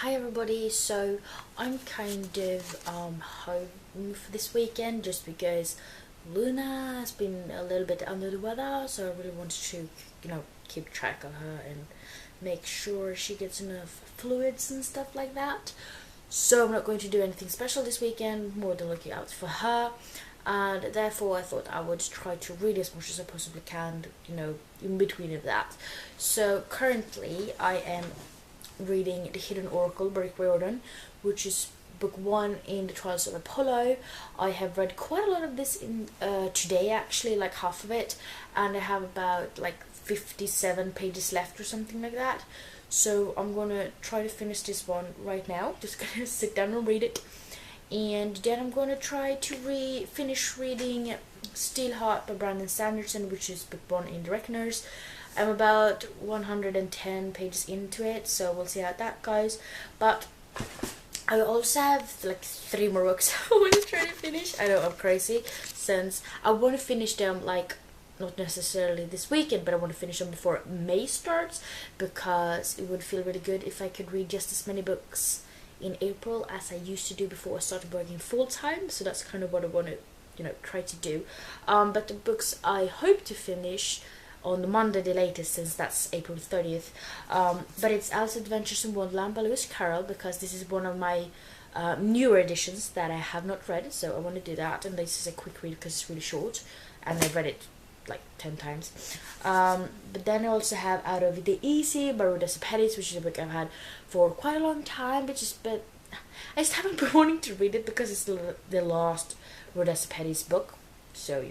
Hi everybody, so I'm kind of home for this weekend just because Luna has been a little bit under the weather, so I really wanted to, keep track of her and make sure she gets enough fluids and stuff like that. So I'm not going to do anything special this weekend more than looking out for her, and therefore I thought I would try to read as much as I possibly can, in between of that. So currently I am reading The Hidden Oracle by Rick Riordan, which is book 1 in the Trials of Apollo. I have read quite a lot of this in today, actually, like half of it, and I have about like 57 pages left or something like that. So I'm gonna try to finish this one right now. Just gonna sit down and read it, and then I'm gonna try to finish reading Steelheart by Brandon Sanderson, which is book 1 in The Reckoners. I'm about 110 pages into it, so we'll see how that goes. But I also have like 3 more books I want to try to finish. I know I'm crazy, since I want to finish them like not necessarily this weekend, but I want to finish them before May starts, because it would feel really good if I could read just as many books in April as I used to do before I started working full time. So that's kind of what I want to try to do. But the books I hope to finish on the Monday the latest, since that's April 30th. But it's Alice's Adventures in Wonderland by Lewis Carroll, because this is one of my newer editions that I have not read, so I want to do that. And this is a quick read because it's really short, and I've read it like 10 times. But then I also have Out of the Easy by Rhoda Pettis, which is a book I've had for quite a long time, but I just haven't been wanting to read it because it's the last Rhoda Pettis book. So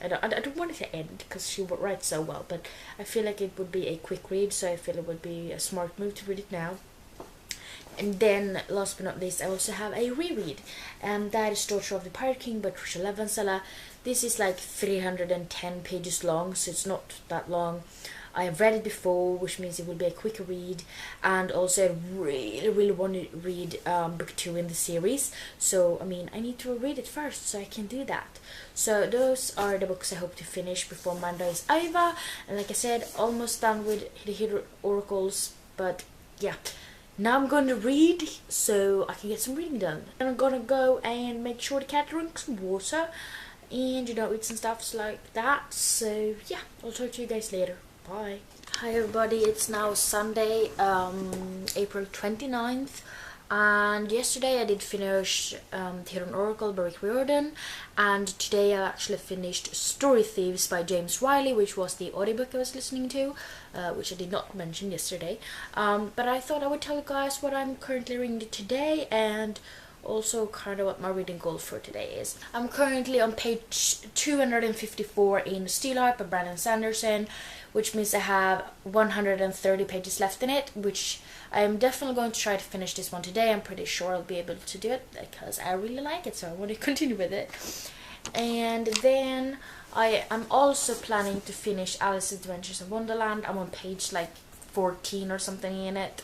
I don't want it to end because she writes so well, but I feel like it would be a quick read, so I feel it would be a smart move to read it now. And then, last but not least, I also have a reread, and that is Daughter of the Pirate King by Tricia Levansala. This is like 310 pages long, so it's not that long. I have read it before, which means it will be a quicker read, and also I really want to read book 2 in the series, so I need to read it first so I can do that. So those are the books I hope to finish before Monday's Iva, and like I said, almost done with the Hidden Oracles, but yeah. Now I'm going to read so I can get some reading done. And I'm going to go and make sure the cat drinks some water and eat some stuff like that. So yeah, I'll talk to you guys later. Bye. Hi everybody, it's now Sunday, April 29th, and yesterday I did finish The Hidden Oracle by Rick Riordan, and today I actually finished Story Thieves by James Riley, which was the audiobook I was listening to, which I did not mention yesterday. But I thought I would tell you guys what I'm currently reading today, and also kind of what my reading goal for today is. I'm currently on page 254 in Steelheart by Brandon Sanderson, which means I have 130 pages left in it, which I am definitely going to try to finish this one today. I'm pretty sure I'll be able to do it because I really like it, so I want to continue with it. And then I'm also planning to finish Alice's Adventures in Wonderland. I'm on page like 14 or something in it.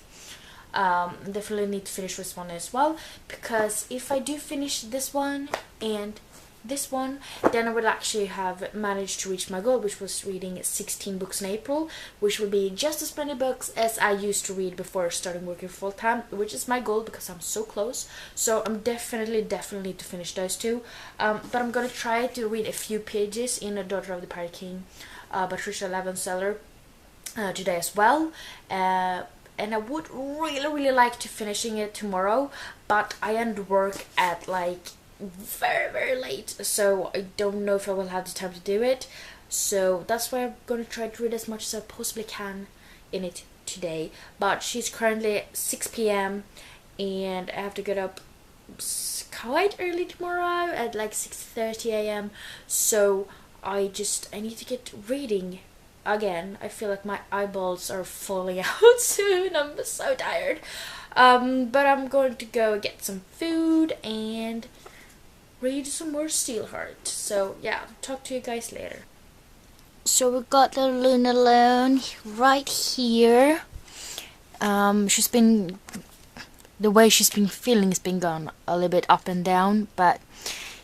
Definitely need to finish this one as well, because if I do finish this one and this one, then I will actually have managed to reach my goal, which was reading 16 books in April, which will be just as many books as I used to read before starting working full time, which is my goal because I'm so close. So I'm definitely need to finish those 2. But I'm gonna try to read a few pages in A Daughter of the Pirate King by Tricia Levansala today as well. And I would really like to finishing it tomorrow, but I end work at like very late, so I don't know if I will have the time to do it. So that's why I'm gonna try to read as much as I possibly can in it today. But she's currently at 6 p.m. and I have to get up quite early tomorrow at like 6:30 a.m. So I need to get reading again. I feel like my eyeballs are falling out soon. I'm so tired. But I'm going to go get some food and read some more Steelheart. So yeah, talk to you guys later. So we got the Luna alone right here. The way she's been feeling has been going a little bit up and down, but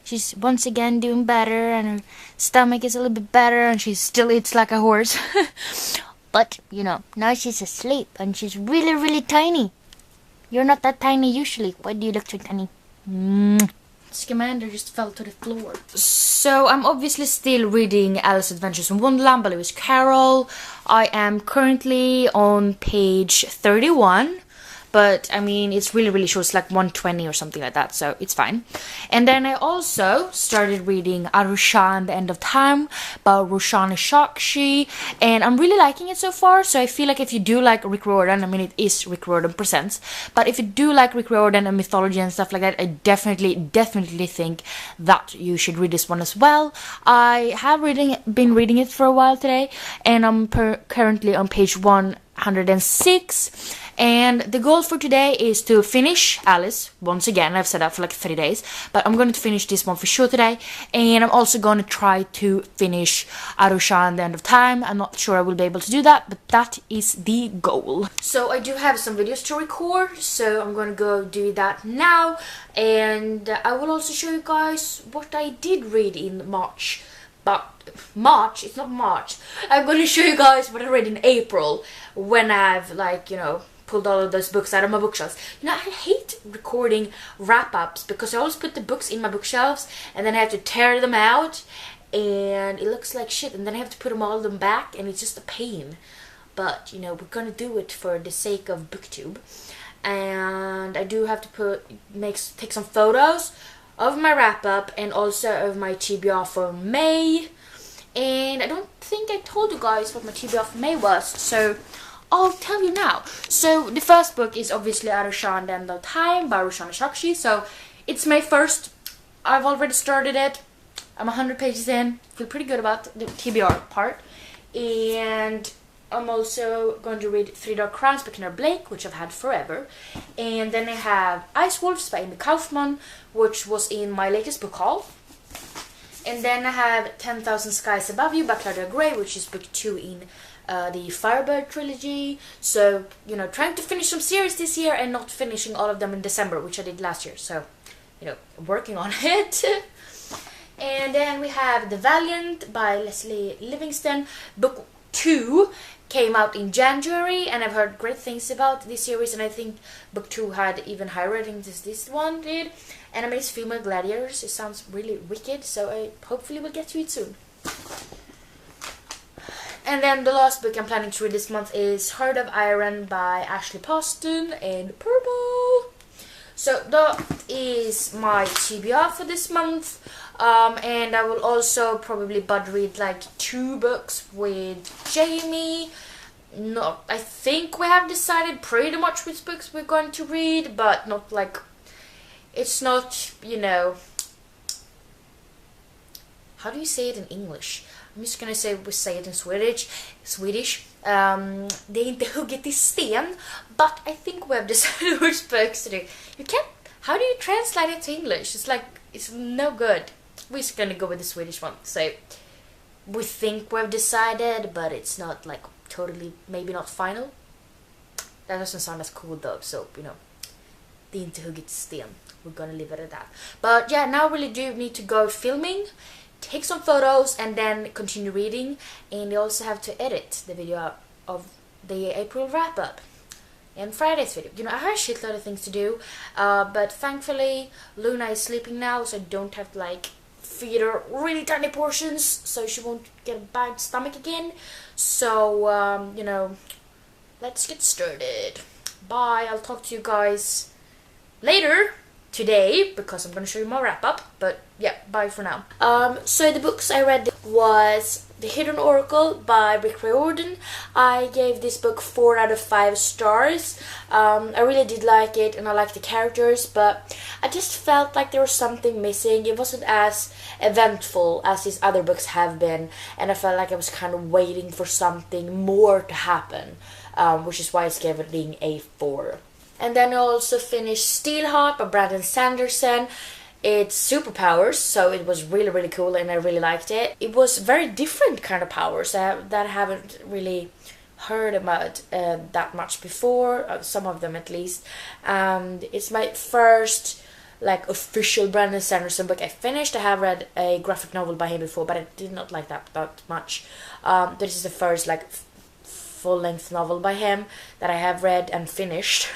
she's once again doing better, and her stomach is a little bit better, and she still eats like a horse. But, now she's asleep, and she's really tiny. You're not that tiny usually. Why do you look so tiny? Scamander just fell to the floor. So I'm obviously still reading Alice's Adventures in Wonderland by Lewis Carroll. I am currently on page 31. But, I mean, it's really short. It's like 120 or something like that, so it's fine. And then I also started reading Arusha and the End of Time by Roshani Shakshi. And I'm really liking it so far, so I feel like if you do like Rick Riordan, I mean, it is Rick Riordan Presents. But if you do like Rick Riordan and mythology and stuff like that, I definitely think that you should read this one as well. I have been reading it for a while today, and I'm currently on page 106. And the goal for today is to finish Alice once again. I've said that for like 30 days, but I'm going to finish this one for sure today. And I'm also going to try to finish Arusha and the End of Time. I'm not sure I will be able to do that, but that is the goal. So I do have some videos to record, so I'm going to go do that now. And I will also show you guys what I did read in March. But March, it's not March. I'm going to show you guys what I read in April when I've like, you know, pulled all of those books out of my bookshelves. You know, I hate recording wrap-ups because I always put the books in my bookshelves and then I have to tear them out and it looks like shit, and then I have to put all of them back and it's just a pain. But, you know, we're gonna do it for the sake of BookTube. And I do have to take some photos of my wrap-up and also of my TBR for May. And I don't think I told you guys what my TBR for May was, so I'll tell you now. So the first book is obviously Arusha and the End of Time by Roshani Shakshi. So it's May 1st. I've already started it. I'm 100 pages in. Feel pretty good about the TBR part. And I'm also going to read Three Dark Crowns by Kenner Blake, which I've had forever. And then I have Ice Wolves by Amy Kaufman, which was in my latest book haul. And then I have 10,000 Skies Above You by Claudia Gray, which is book 2 in the Firebird trilogy. So, you know, trying to finish some series this year and not finishing all of them in December, which I did last year. So, you know, working on it. And then we have The Valiant by Leslie Livingston. Book 2 came out in January, and I've heard great things about this series, and I think book 2 had even higher ratings as this one did. Animated Female Gladiators. It sounds really wicked, so I hopefully will get to it soon. And then the last book I'm planning to read this month is Heart of Iron by Ashley Poston in purple. So that is my TBR for this month. And I will also probably read like 2 books with Jamie. I think we have decided pretty much which books we're going to read, but not like, it's not, you know, how do you say it in English? I'm just gonna say we say it in Swedish. Det är inte hugget i sten, but I think we have decided which books to do. How do you translate it to English? It's like, it's no good. We're just gonna go with the Swedish one. So we think we've decided, but it's not like totally, maybe not final. That doesn't sound as cool though, so, you know, det är inte hugget i sten. We're gonna leave it at that. But yeah, now I really do need to go filming, take some photos, and then continue reading. And you also have to edit the video of the April wrap-up and Friday's video. You know, I have a shitload of things to do, but thankfully Luna is sleeping now, so I don't have to like feed her really tiny portions so she won't get a bad stomach again. So you know, let's get started. Bye. I'll talk to you guys later today because I'm gonna show you my wrap-up, but yeah, bye for now. So the books I read was The Hidden Oracle by Rick Riordan. I gave this book 4 out of 5 stars. I really did like it, and I liked the characters, but I just felt like there was something missing. It wasn't as eventful as these other books have been, and I felt like I was kind of waiting for something more to happen, which is why it's giving a 4. And then I also finished Steelheart by Brandon Sanderson. It's superpowers, so it was really cool, and I really liked it. It was very different kind of powers that I haven't really heard about that much before, some of them at least. And it's my first like official Brandon Sanderson book I finished. I have read a graphic novel by him before, but I did not like that much. This is the first like full-length novel by him that I have read and finished.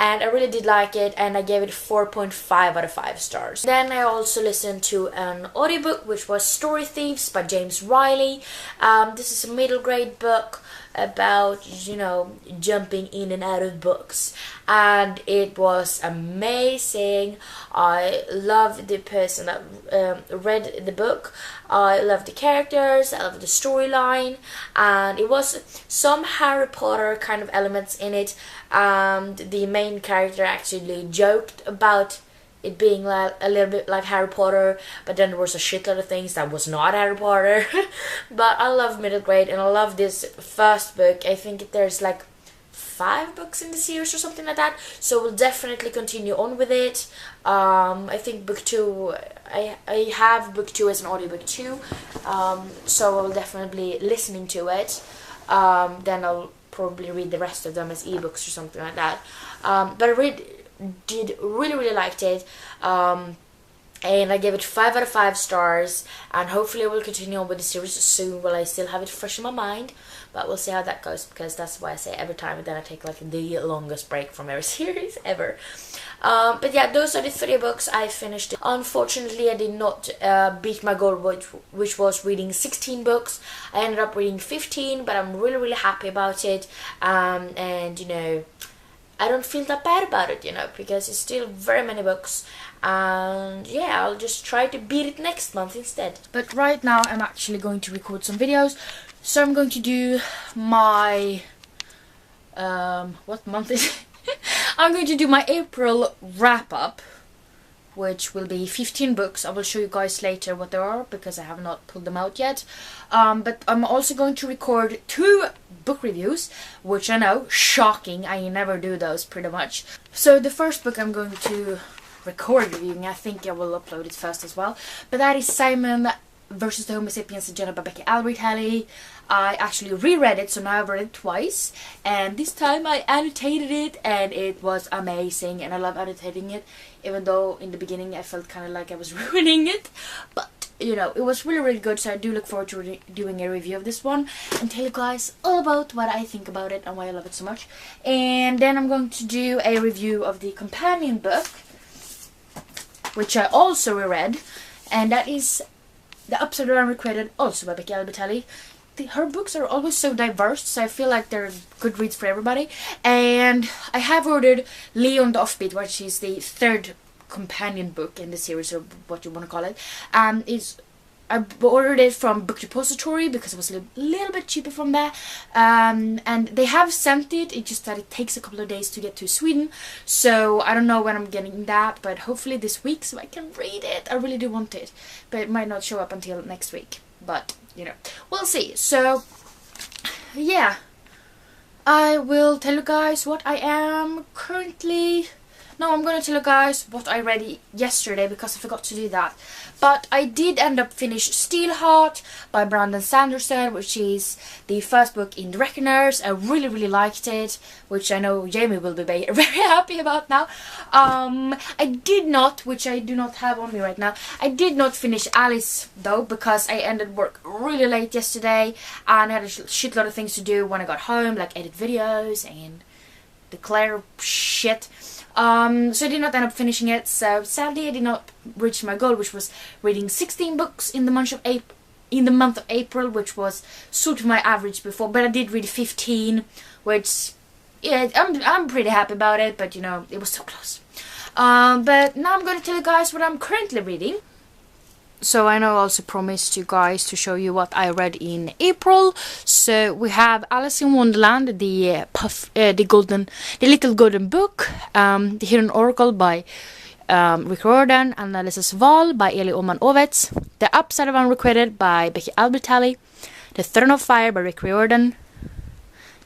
and I really did like it, and I gave it 4.5 out of 5 stars. Then I also listened to an audiobook, which was Story Thieves by James Riley. This is a middle grade book about, you know, jumping in and out of books, and it was amazing. I loved the person that read the book. I loved the characters, I loved the storyline, and it was some Harry Potter kind of elements in it. The main character actually joked about it being like a little bit like Harry Potter, but then there was a shitload of things that was not Harry Potter. But I love middle grade, and I love this first book. I think there's like 5 books in the series or something like that, so we'll definitely continue on with it. I think book 2, I have book 2 as an audiobook too, so I'll definitely be listening to it. Then I'll probably read the rest of them as ebooks or something like that. But I did really liked it, and I gave it 5 out of 5 stars, and hopefully I will continue on with the series soon while I still have it fresh in my mind, but we'll see how that goes, because that's why I say every time, and then I take like the longest break from every series ever. But yeah, those are the 3 books I finished. Unfortunately, I did not beat my goal, which was reading 16 books. I ended up reading 15, but I'm really happy about it, and you know, I don't feel that bad about it, you know, because it's still very many books, and yeah, I'll just try to beat it next month instead. But right now I'm actually going to record some videos, so I'm going to do my what month is it? I'm going to do my April wrap-up, which will be 15 books. I will show you guys later what they are, because I have not pulled them out yet. But I'm also going to record 2 book reviews, which I know, shocking, I never do those pretty much. So the first book I'm going to record reviewing, I think I will upload it first as well, but that is Simon versus the Homo Sapiens Agenda by Becky Albright-Halley. I actually reread it, so now I've read it twice, and this time I annotated it, and it was amazing, and I love annotating it, even though in the beginning I felt kind of like I was ruining it, but you know, it was really good, so I do look forward to doing a review of this one and tell you guys all about what I think about it and why I love it so much. And then I'm going to do a review of the companion book, which I also reread, and that is The Upside Down Recreated, also by Becky Albright-Halley. Her books are always so diverse, so I feel like they're good reads for everybody. And I have ordered Leon the Offbeat, which is the 3rd companion book in the series, or what you want to call it. I ordered it from Book Depository because it was a little bit cheaper from there, and they have sent it. It's just that it takes a couple of days to get to Sweden, so I don't know when I'm getting that, but hopefully this week so I can read it. I really do want it, but it might not show up until next week, but you know, we'll see. So yeah, I will tell you guys what I am currently... No, I'm gonna tell you guys what I read yesterday, because I forgot to do that. But I did end up finish Steelheart by Brandon Sanderson, which is the first book in The Reckoners. I really liked it, which I know Jamie will be very happy about now. I did not, which I do not have on me right now, I did not finish Alice though, because I ended work really late yesterday and I had a shitload of things to do when I got home, like edit videos and declare shit. So I did not end up finishing it, so sadly I did not reach my goal, which was reading 16 books in the month of April, which was sort of my average before, but I did read 15, which, yeah, I'm pretty happy about it, but you know, it was so close. But now I'm going to tell you guys what I'm currently reading. So I know I also promised you guys to show you what I read in April. So we have Alice in Wonderland, the Little Golden Book, The Hidden Oracle by Rick Riordan, Analysis Val by Eli Oman Ovets, The Upside Down Recreated by Becky Albright-Halley, The Throne of Fire by Rick Riordan.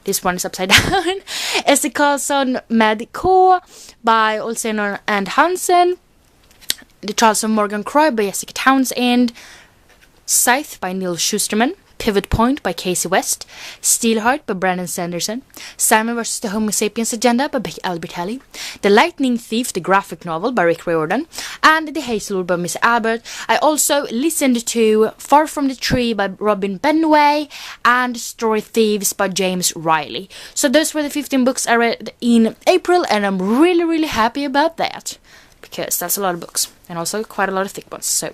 This one is upside down. Esther Carlson Med K by Olsen and Hansen. The Trials of Morgan Croy by Jessica Townsend, Scythe by Neil Schusterman, Pivot Point by Casey West, Steelheart by Brandon Sanderson, Simon vs. the Homo Sapiens Agenda by Albert Halley, The Lightning Thief, the graphic novel by Rick Riordan, and The Hazelwood by Miss Albert. I also listened to Far From the Tree by Robin Benway and Story Thieves by James Riley. So those were the 15 books I read in April, and I'm really happy about that, because that's a lot of books and also quite a lot of thick ones. So